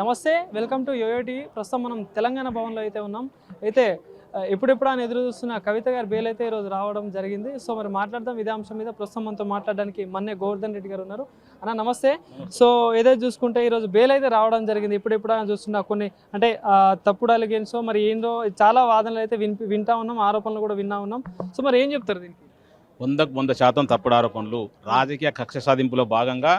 నమస్తే, welcome to yo-yo TV. ప్రస్తుతం మనం తెలంగాణ భవన్లో అయితే ఉన్నాం. అయితే ఎప్పుడెప్పుడు అని ఎదురు చూస్తున్న కవిత గారి బెయిల్ అయితే ఈరోజు రావడం జరిగింది. సో మరి మాట్లాడదాం ఇదే అంశం మీద. ప్రస్తుతం మనతో మాట్లాడడానికి మన్నే గోవర్ధన్ రెడ్డి గారు ఉన్నారు. అన్న నమస్తే. సో ఏదైతే చూసుకుంటే ఈరోజు బెయిల్ అయితే రావడం జరిగింది. ఇప్పుడెప్పుడు అని చూస్తున్నా కొన్ని అంటే తప్పుడు అలిగేన్స్ మరి ఏందో చాలా వాదనలు అయితే వింటా ఉన్నాం, ఆరోపణలు కూడా విన్నా ఉన్నాం. సో మరి ఏం చెప్తారు దీనికి? 100% తప్పుడు ఆరోపణలు. రాజకీయ కక్ష సాధింపులో భాగంగా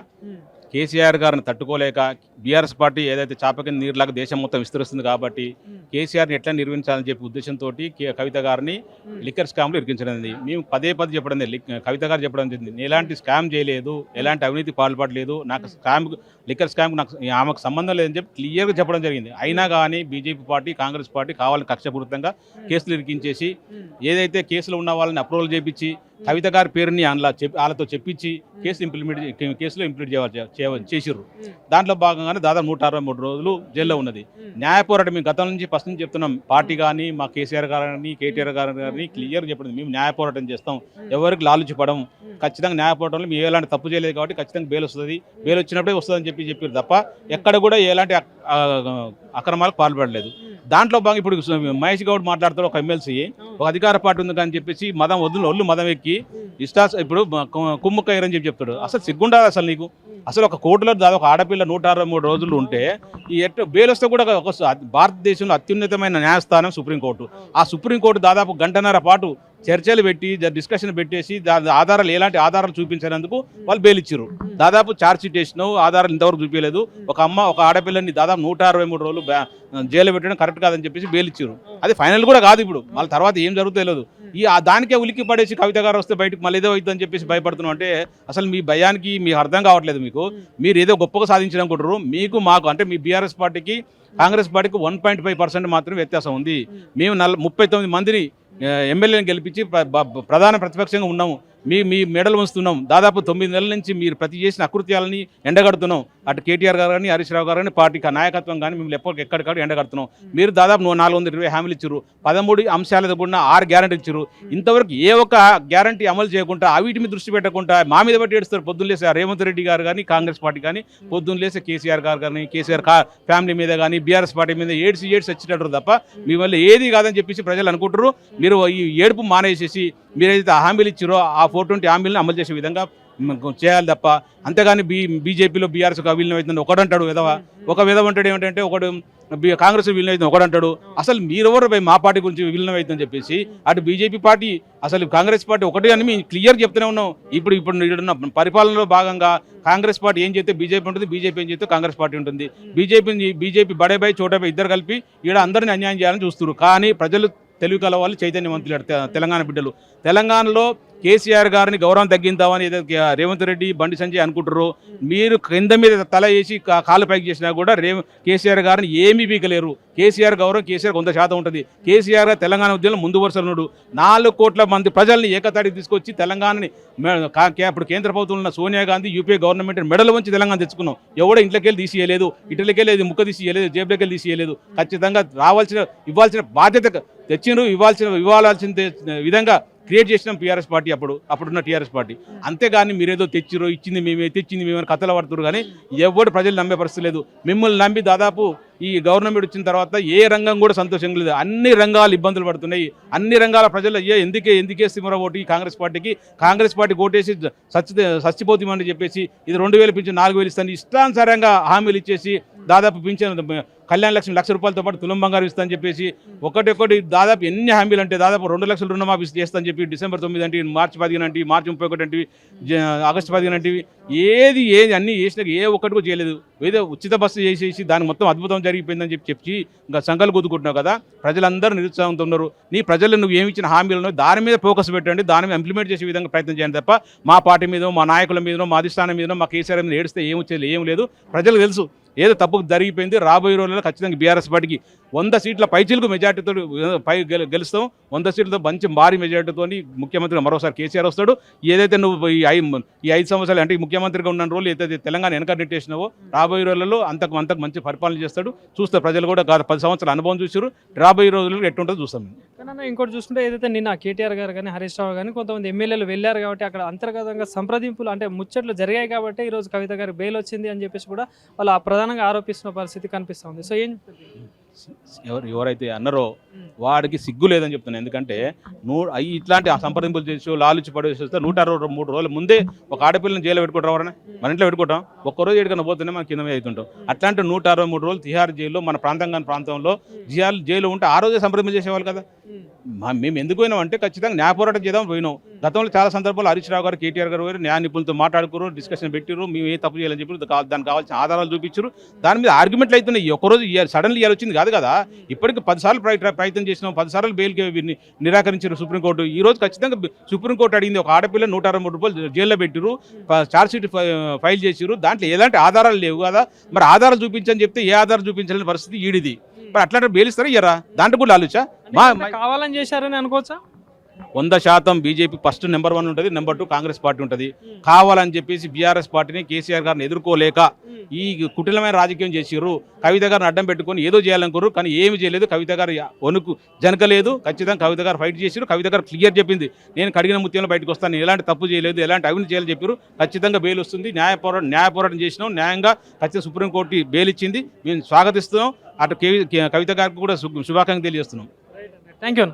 కేసీఆర్ గారిని తట్టుకోలేక బీఆర్ఎస్ పార్టీ ఏదైతే చాపకింద నీరులాగా దేశం మొత్తం విస్తరిస్తుంది కాబట్టి కేసీఆర్ని ఎట్లా నిర్వహించాలని చెప్పి ఉద్దేశంతో కవిత గారిని లిక్కర్ స్కామ్లో ఇరికించడం. మేము పదే చెప్పడం కవిత గారు చెప్పడం జరిగింది, నేను ఎలాంటి స్కామ్ చేయలేదు, ఎలాంటి అవినీతి పాల్పడలేదు, నాకు లిక్కర్ స్కామ్ నాకు ఆమెకు సంబంధం లేదని చెప్పి క్లియర్గా చెప్పడం జరిగింది. అయినా కానీ బీజేపీ పార్టీ కాంగ్రెస్ పార్టీ కావాలని కక్షపూరితంగా కేసులు ఇరికించేసి ఏదైతే కేసులో ఉన్న వాళ్ళని అప్రూవల్ చేయించి కవిత గారి పేరుని వాళ్ళతో చెప్పించి కేసులో ఇంప్లిమెంట్ చేసిర్రు. దాంట్లో భాగంగానే దాదాపు 163 రోజులు జైల్లో ఉన్నది. న్యాయ పోరాటం మేము గతం నుంచి ఫస్ట్ నుంచి చెప్తున్నాం. పార్టీ కానీ మా కేసీఆర్ గారిని కేటీఆర్ గారిని క్లియర్ చెప్పడం, మేము న్యాయ పోరాటం చేస్తాం, ఎవరికి లాలుచిపడం, ఖచ్చితంగా న్యాయ పోరాటంలో మేము ఎలాంటి తప్పు చేయలేదు కాబట్టి ఖచ్చితంగా బెయిల్ వస్తుంది, బెయిల్ వచ్చినప్పుడే వస్తుందని చెప్పారు తప్ప ఎక్కడ కూడా ఎలాంటి అక్రమాలకు పాల్పడలేదు. దాంట్లో భాగంగా ఇప్పుడు మహేష్ గౌడ్ మాట్లాడుతాడు, ఒక ఎమ్మెల్సీ ఒక అధికార పార్టీ ఉంది అని చెప్పేసి ఒళ్ళు మదం ఎక్కి ఇప్పుడు కుమ్ముక్కయ్యరని చెప్తాడు. అసలు సిగ్గుండాలి అసలు నీకు? అసలు ఒక కోర్టులో దాదాపు ఆడపిల్ల 163 రోజులు ఉంటే ఈ బెయిల్ వస్తే కూడా ఒక భారతదేశంలో అత్యున్నతమైన న్యాయస్థానం సుప్రీంకోర్టు. ఆ సుప్రీంకోర్టు దాదాపు గంటన్నర పాటు చర్చలు పెట్టి డిస్కషన్ పెట్టేసి ఆధారాలు ఎలాంటి ఆధారాలు చూపించినందుకు వాళ్ళు బెయిల్ ఇచ్చారు. దాదాపు ఛార్జ్ షీట్ వేసినావు, ఆధారాలు ఇంతవరకు చూపించలేదు. ఒక ఆడపిల్లని దాదాపు 163 రోజులు జైలు పెట్టడం కరెక్ట్ కాదని చెప్పేసి బెయిల్ ఇచ్చారు. అది ఫైనల్ కూడా కాదు. ఇప్పుడు మళ్ళీ తర్వాత ఏం జరుగుతుందో తెలియదు. దానికే ఉలిక్కి పడేసి కవిత గారు వస్తే బయటకు మళ్ళీ ఏదో అవుతుందని చెప్పేసి భయపడుతున్నాం అంటే అసలు మీ భయానికి మీకు అర్థం కావట్లేదు. మీరు ఏదో గొప్పగా సాధించాలనుకుంటారు. మీకు మాకు అంటే మీ బీఆర్ఎస్ పార్టీకి కాంగ్రెస్ పార్టీకి 1.5% మాత్రమే వ్యత్యాసం ఉంది. మేము 39 మందిని ఎమ్మెల్యేని గెలిపించి ప్రధాన ప్రతిపక్షంగా ఉన్నాము. మీ మెడలు ఉంచుతున్నాం. దాదాపు 9 నెలల నుంచి మీరు ప్రతి చేసిన అకృత్యాలని ఎండగడుతున్నాం. అటు కేటీఆర్ గారు కానీ హరీష్ రావు గారు కానీ పార్టీ నాయకత్వం కానీ మేము ఎక్కడికక్కడ ఎండగడుతున్నాం. మీరు దాదాపు 420 హామీలు ఇచ్చారు, 13 అంశాలతో కూడిన 6 గ్యారంటీ ఇచ్చారు. ఇంతవరకు ఏ ఒక్క గ్యారంటీ అమలు చేయకుండా వీటి మీద దృష్టి పెట్టకుండా మా మీద బట్టి ఏడుస్తారు. పొద్దున్న లేసే రేవంత్ రెడ్డి గారు కానీ కాంగ్రెస్ పార్టీ కానీ, పొద్దున్న లేసే కేసీఆర్ గారు కానీ కేసీఆర్ ఫ్యామిలీ మీద కానీ బీఆర్ఎస్ పార్టీ మీద ఏడ్చి వచ్చేటట్టు తప్ప మీ వల్ల ఏది కాదని చెప్పేసి ప్రజలు అనుకుంటారు. మీరు ఈ ఏడుపు మానేసేసి మీరైతే హామీలు ఇచ్చారో ఆ 420 హామీలను అమలు చేసే విధంగా చేయాలి తప్ప అంతేగాని బీజేపీలో బీఆర్ఎస్ విలీనం అవుతుంది ఒకడంటాడు ఒక విధవ అంటాడు. ఏమిటంటే ఒకడు కాంగ్రెస్ విలీనం అవుతుంది ఒకడంటాడు. అసలు మీరెవరు మా పార్టీ గురించి విలీనం అవుతుందని చెప్పేసి అటు బీజేపీ పార్టీ అసలు కాంగ్రెస్ పార్టీ ఒకటి అని మేము క్లియర్ చెప్తూనే ఉన్నాం. ఇప్పుడు పరిపాలనలో భాగంగా కాంగ్రెస్ పార్టీ ఏం చేస్తే బీజేపీ ఉంటుంది, బీజేపీ ఏం చేస్తే కాంగ్రెస్ పార్టీ ఉంటుంది. బీజేపీ బడేబాయి చోటాబాయి ఇద్దరు కలిపి ఇక్కడ అందరినీ అన్యాయం చేయాలని చూస్తున్నారు. కానీ ప్రజలు తెలుగు కల వాళ్ళు చైతన్యవంతులు తెలంగాణ బిడ్డలు. తెలంగాణలో కేసీఆర్ గారిని గౌరవం తగ్గిందామని ఏదో రేవంత్ రెడ్డి బండి సంజయ్ అనుకుంటారు. మీరు కింద మీద తల వేసి కాలు పైకి చేసినా కూడా కేసీఆర్ గారిని ఏమీ పీకలేరు. కేసీఆర్ గౌరవం కేసీఆర్ 100% ఉంటుంది. కేసీఆర్ గారు తెలంగాణ ఉద్యమంలో ముందు వరుసలో ఉన్నాడు. 4 కోట్ల మంది ప్రజల్ని ఏకతాటికి తీసుకొచ్చి తెలంగాణని ఇప్పుడు కేంద్ర ప్రభుత్వంలో ఉన్న సోనియా గాంధీ యూపీఏ గవర్నమెంట్ మెడల్ వంచి తెలంగాణ తెచ్చుకున్నాం. ఎవడో ఇంట్లోకి వెళ్ళి తీసియలేదు, ఇటులకెళ్ళి ముక్క తీసియలేదు, జేబులకి వెళ్ళి తీసియలేదు. ఖచ్చితంగా ఇవ్వాల్సిన బాధ్యత తెచ్చిండ్రు. ఇవ్వాల్సిన విధంగా క్రియేట్ చేసినాం టీఆర్ఎస్ పార్టీ అప్పుడున్న టీఆర్ఎస్ పార్టీ. అంతేగాని మీరేదో తెచ్చిరో ఇచ్చింది మేమని కథలు పడుతున్నారు. కానీ ఎవరు ప్రజలు నమ్మే పరిస్థితి లేదు. మిమ్మల్ని నమ్మి దాదాపు ఈ గవర్నమెంట్ వచ్చిన తర్వాత ఏ రంగం కూడా సంతోషంగా లేదు. అన్ని రంగాలు ఇబ్బందులు పడుతున్నాయి. అన్ని రంగాల ప్రజలు ఎందుకే సిమర ఓటు కాంగ్రెస్ పార్టీ ఓటేసి చచ్చిపోతామని చెప్పేసి ఇది 2000 పింఛన్ 4000 ఇస్తాను ఇష్టానుసారంగా హామీలు ఇచ్చేసి దాదాపు పింఛన్ కళ్యాణ లక్ష్మి ₹1,00,000తో పాటు తులం బంగారం ఇస్తానని చెప్పేసి ఒకటి దాదాపు ఎన్ని హామీలు అంటే దాదాపు 2 లక్షల రుణమాఫీ చేస్తానని చెప్పి December 9 అంటే మార్చి 15 అంటే మార్చి 31 అంటే ఆగస్టు 15 అంటే ఏది అన్నీ చేసినా ఏ ఒక్కటి కూడా చేయలేదు. ఏదో ఉచిత బస్సు చేసేసి దానికి మొత్తం అద్భుతం జరిగిపోయిందని చెప్పి ఇంకా సంఘాలు గుద్దుకుంటున్నావు కదా. ప్రజలందరూ నిరుత్సాహంతో ఉన్నారు. నీ ప్రజలు నువ్వు ఏమి ఇచ్చిన హామీలను దాని మీద ఫోకస్ పెట్టండి, దాని మీద ఇంప్లిమెంట్ చేసే విధంగా ప్రయత్నం చేయండి తప్ప మా పార్టీ మీద మా నాయకుల మీదనో మా అధిష్టానం మీదనో మా కేసీఆర్ మీద ఏడిస్తే ఏం లేదు. ప్రజలకు తెలుసు ఏదో తప్పు జరిగిపోయింది. రాబోయే రోజుల్లో ఖచ్చితంగా బీఆర్ఎస్ పార్టీకి 100 సీట్ల పైచిలకు మెజార్టీతో గెలుస్తాం. 100 సీట్లతో మంచి భారీ మెజార్టీతో ముఖ్యమంత్రిగా మరోసారి కేసీఆర్ వస్తాడు. ఏదైతే నువ్వు ఈ 5 సంవత్సరాలు అంటే ముఖ్యమంత్రిగా ఉన్న రోజులు ఏదైతే తెలంగాణ వెనక నెట్టేసినావో రాబోయే రోజులలో అంతకు మంచి పరిపాలన చేస్తాడు. చూస్తే ప్రజలు కూడా 10 సంవత్సరాల అనుభవం చూసారు. రాబోయే రోజుల్లో ఎట్టుంటుందో చూస్తాం. కానీ ఇంకోటి చూసుకుంటే ఏదైతే నిన్న కేటీఆర్ గారు కానీ హరీష్ రావు కానీ కొంతమంది ఎమ్మెల్యేలు వెళ్ళారు కాబట్టి అక్కడ అంతర్గతంగా సంప్రదింపులు అంటే ముచ్చట్లు జరిగాయి కాబట్టి ఈరోజు కవిత గారికి బెయిల్ వచ్చింది అని చెప్పేసి కూడా వాళ్ళు ప్రధానంగా ఆరోపిస్తున్న పరిస్థితి కనిపిస్తుంది. సో ఏం చెప్తుంది? ఎవరైతే అన్నారో వాడికి సిగ్గు లేదని చెప్తున్నాను. ఎందుకంటే ఇట్లాంటి సంప్రదింపులు చేసి లాలుచి పడేసి వస్తే 163 రోజుల ముందే ఒక ఆడపిల్లని జైలు పెట్టుకుంటాం. ఎవరైనా మన ఇంట్లో పెట్టుకుంటాం, ఒక్కరోజు ఎక్కడికన్నా పోతేనే మనం కింద మీద అవుతుంటాం. అట్లాంటి 163 రోజులు తిహార్ జైల్లో మన ప్రాంతంలో జైలు ఉంటే ఆ రోజే సంప్రదింపులు చేసేవాళ్ళు కదా. మేము ఎందుకు పోయినాం అంటే ఖచ్చితంగా న్యాయ పోరాటం చేద్దాం పోయినాం. గతంలో చాలా సందర్భాలు హరీష్ రావు గారు, కేటీఆర్ గారు న్యాయ నిపుణులతో మాట్లాడుకున్నారు, డిస్కషన్ పెట్టిరు, మేము ఏ తప్పు చేయాలని చెప్పి దానికి కావాల్సిన ఆధారాలు చూపించారు. దాని మీద ఆర్గ్యుమెంట్లు అవుతున్నాయి. ఒక్కరోజు సడన్లీ ఇయర్ వచ్చింది కాదు కదా. ఇప్పటికి 10 సార్లు ప్రయత్నం చేసినాం, 10 సార్లు బెయిల్కి నిరాకరించారు సుప్రీంకోర్టు. ఈ రోజు ఖచ్చితంగా సుప్రీంకోర్టు అడిగింది, ఒక ఆడపిల్ల 163 రూపాయలు జైల్లో పెట్టిరు, ఛార్జ్షీట్ ఫైల్ చేసిరు, దాంట్లో ఎలాంటి ఆధారాలు లేవు కదా. మరి ఆధారాలు చూపించని చెప్తే ఏ ఆధారం చూపించాలని పరిస్థితి ఈడిది. మరి అట్లాంటి బెయిల్ ఇస్తారా ఇయ్యరా? దాంట్లో కూడా ఆలోచన కావాలని చేశారని అనుకోవచ్చా? 100% బీజేపీ ఫస్ట్ నెంబర్ 1 ఉంటుంది, నెంబర్ 2 కాంగ్రెస్ పార్టీ ఉంటుంది. కావాలని చెప్పేసి బీఆర్ఎస్ పార్టీని కేసీఆర్ గారిని ఎదుర్కోలేక ఈ కుటిలమైన రాజకీయం చేసిర్రు. కవిత గారిని అడ్డం పెట్టుకొని ఏదో చేయాలనుకోరు, కానీ ఏమి చేయలేదు. కవిత గారు వణుకు జనకలేదు. ఖచ్చితంగా కవిత గారు ఫైట్ చేసిరు. కవిత గారు క్లియర్ చెప్పింది, నేను కడిగిన ముత్యంలో బయటకు వస్తాను, ఎలాంటి తప్పు చేయలేదు, ఎలాంటి అవినీతి చేయాలని చెప్పారు. ఖచ్చితంగా బెయిల్ వస్తుంది. న్యాయ పోరాటం చేసినాం, న్యాయంగా ఖచ్చితంగా సుప్రీంకోర్టు బెయిల్ ఇచ్చింది. మేము స్వాగతిస్తున్నాం. అటు కవిత గారికి కూడా శుభాకాంక్షలు తెలియజేస్తున్నాం. Thank you.